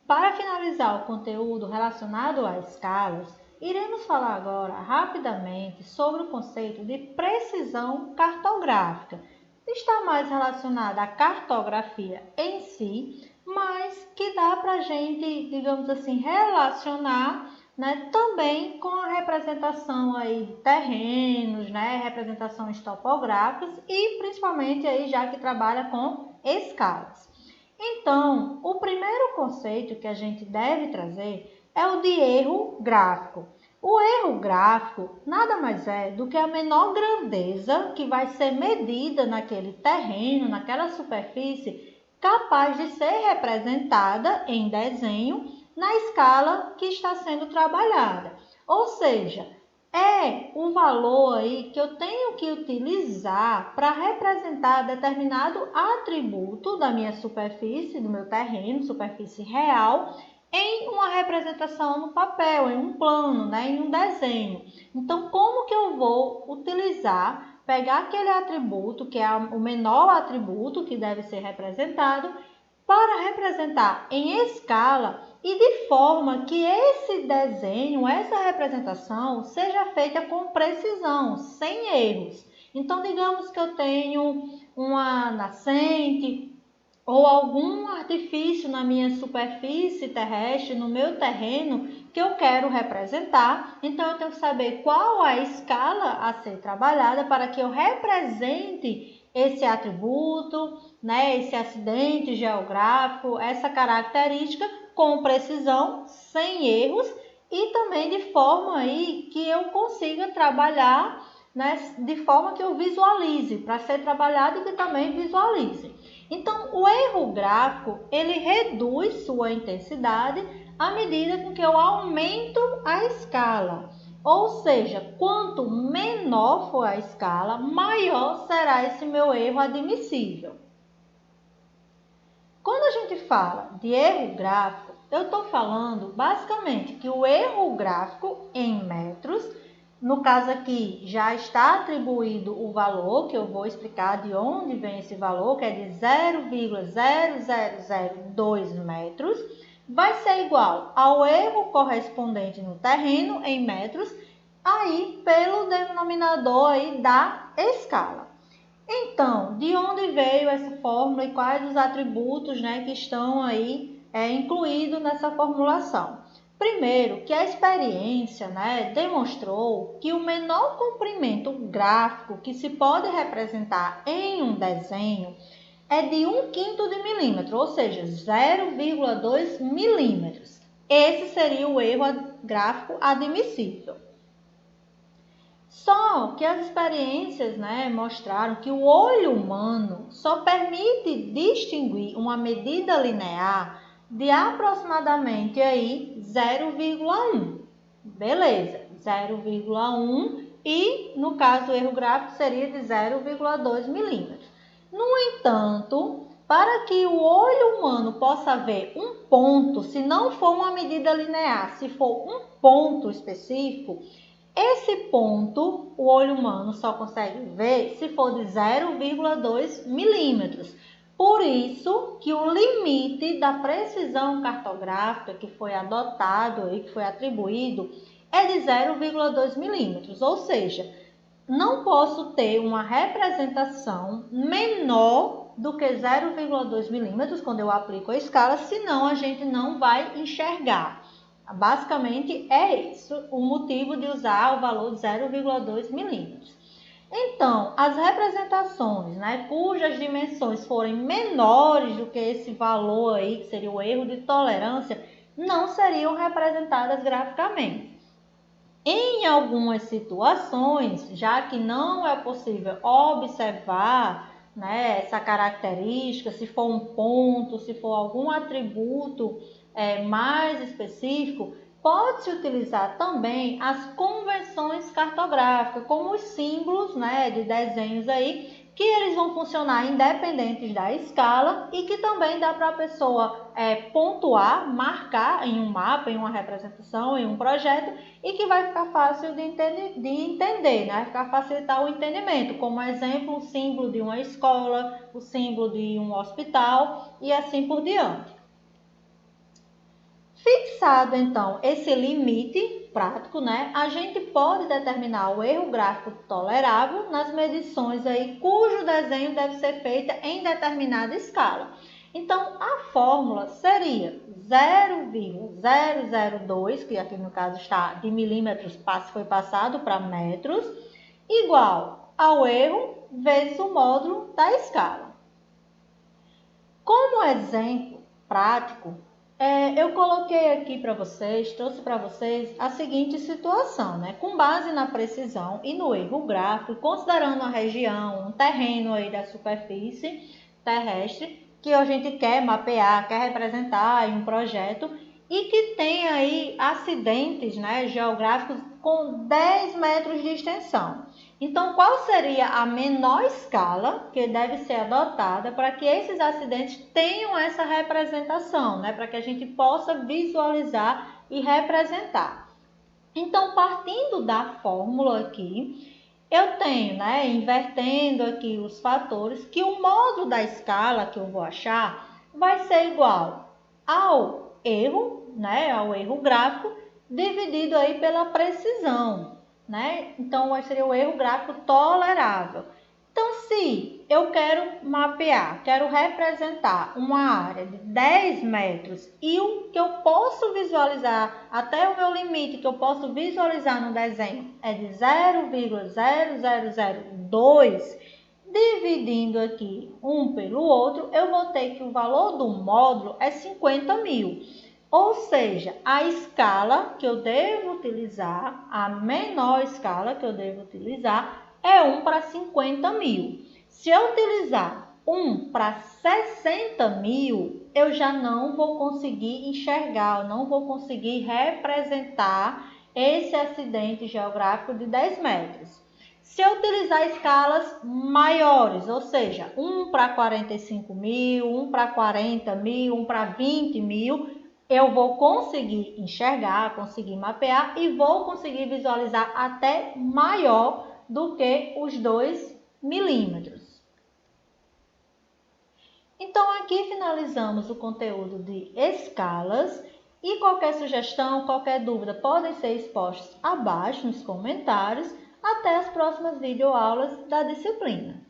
Para finalizar o conteúdo relacionado a escalas, iremos falar agora rapidamente sobre o conceito de precisão cartográfica. Está mais relacionada à cartografia em si, mas que dá para a gente, digamos assim, relacionar, né, também com a representação aí de terrenos, né, representações topográficas e principalmente aí já que trabalha com escalas. Então, o primeiro conceito que a gente deve trazer é o de erro gráfico. O erro gráfico nada mais é do que a menor grandeza que vai ser medida naquele terreno, naquela superfície, capaz de ser representada em desenho na escala que está sendo trabalhada. Ou seja, é um valor aí que eu tenho que utilizar para representar determinado atributo da minha superfície, do meu terreno, superfície real, em uma representação no papel, em um plano, né, em um desenho. Então, como que eu vou utilizar, pegar aquele atributo, que é o menor atributo que deve ser representado, para representar em escala e de forma que esse desenho, essa representação, seja feita com precisão, sem erros. Então, digamos que eu tenho uma nascente ou algum artifício na minha superfície terrestre, no meu terreno, que eu quero representar. Então, eu tenho que saber qual a escala a ser trabalhada para que eu represente esse atributo, né, esse acidente geográfico, essa característica com precisão, sem erros e também de forma aí que eu consiga trabalhar, né, de forma que eu visualize, para ser trabalhado e que também visualize. Então, o erro gráfico, ele reduz sua intensidade à medida com que eu aumento a escala. Ou seja, quanto menor for a escala, maior será esse meu erro admissível. Quando a gente fala de erro gráfico, eu estou falando basicamente que o erro gráfico em metros, no caso aqui já está atribuído o valor, que eu vou explicar de onde vem esse valor, que é de 0,0002 metros, vai ser igual ao erro correspondente no terreno em metros, aí pelo denominador aí da escala. Então, de onde veio essa fórmula e quais os atributos, né, que estão aí incluídos nessa formulação? Primeiro, que a experiência, né, demonstrou que o menor comprimento gráfico que se pode representar em um desenho é de 1/5 de milímetro, ou seja, 0,2 milímetros. Esse seria o erro gráfico admissível. Só que as experiências, né, mostraram que o olho humano só permite distinguir uma medida linear de aproximadamente aí 0,1. Beleza, 0,1 e no caso o erro gráfico seria de 0,2 milímetros. No entanto, para que o olho humano possa ver um ponto, se não for uma medida linear, se for um ponto específico, esse ponto o olho humano só consegue ver se for de 0,2 milímetros. Por isso que o limite da precisão cartográfica que foi adotado e que foi atribuído é de 0,2 milímetros, ou seja, não posso ter uma representação menor do que 0,2 milímetros quando eu aplico a escala, senão a gente não vai enxergar. Basicamente é isso o motivo de usar o valor de 0,2 milímetros. Então, as representações, né, cujas dimensões forem menores do que esse valor aí, que seria o erro de tolerância, não seriam representadas graficamente. Em algumas situações, já que não é possível observar, né, essa característica, se for um ponto, se for algum atributo mais específico, pode-se utilizar também as convenções cartográficas, como os símbolos, né, de desenhos aí, que eles vão funcionar independentes da escala e que também dá para a pessoa pontuar, marcar em um mapa, em uma representação, em um projeto, e que vai ficar fácil de entender, né? Vai ficar facilitar o entendimento, como exemplo, o símbolo de uma escola, o símbolo de um hospital e assim por diante. Fixado, então, esse limite prático, né, a gente pode determinar o erro gráfico tolerável nas medições aí cujo desenho deve ser feito em determinada escala. Então, a fórmula seria 0,002, que aqui no caso está de milímetros, foi passado para metros, igual ao erro vezes o módulo da escala. Como exemplo prático, eu coloquei aqui para vocês, trouxe para vocês a seguinte situação, né? Com base na precisão e no erro gráfico, considerando a região, um terreno aí da superfície terrestre, que a gente quer mapear, quer representar em um projeto, e que tem aí acidentes, né, geográficos com 10 metros de extensão. Então, qual seria a menor escala que deve ser adotada para que esses acidentes tenham essa representação, né, para que a gente possa visualizar e representar? Então, partindo da fórmula aqui, eu tenho, né, invertendo aqui os fatores, que o módulo da escala que eu vou achar vai ser igual ao erro, né, ao erro gráfico, dividido aí pela precisão, né? Então, seria o erro gráfico tolerável. Então, se eu quero mapear, quero representar uma área de 10 metros e o que eu posso visualizar, até o meu limite que eu posso visualizar no desenho é de 0,0002, dividindo aqui um pelo outro, eu vou ter que o valor do módulo é 50.000. Ou seja, a escala que eu devo utilizar, a menor escala que eu devo utilizar, é 1 para 50.000. Se eu utilizar 1 para 60.000, eu já não vou conseguir enxergar, eu não vou conseguir representar esse acidente geográfico de 10 metros. Se eu utilizar escalas maiores, ou seja, 1 para 45.000, 1 para 40.000, 1 para 20.000, eu vou conseguir enxergar, conseguir mapear e vou conseguir visualizar até maior do que os 2 milímetros. Então, aqui finalizamos o conteúdo de escalas e qualquer sugestão, qualquer dúvida podem ser expostos abaixo nos comentários. Até as próximas videoaulas da disciplina.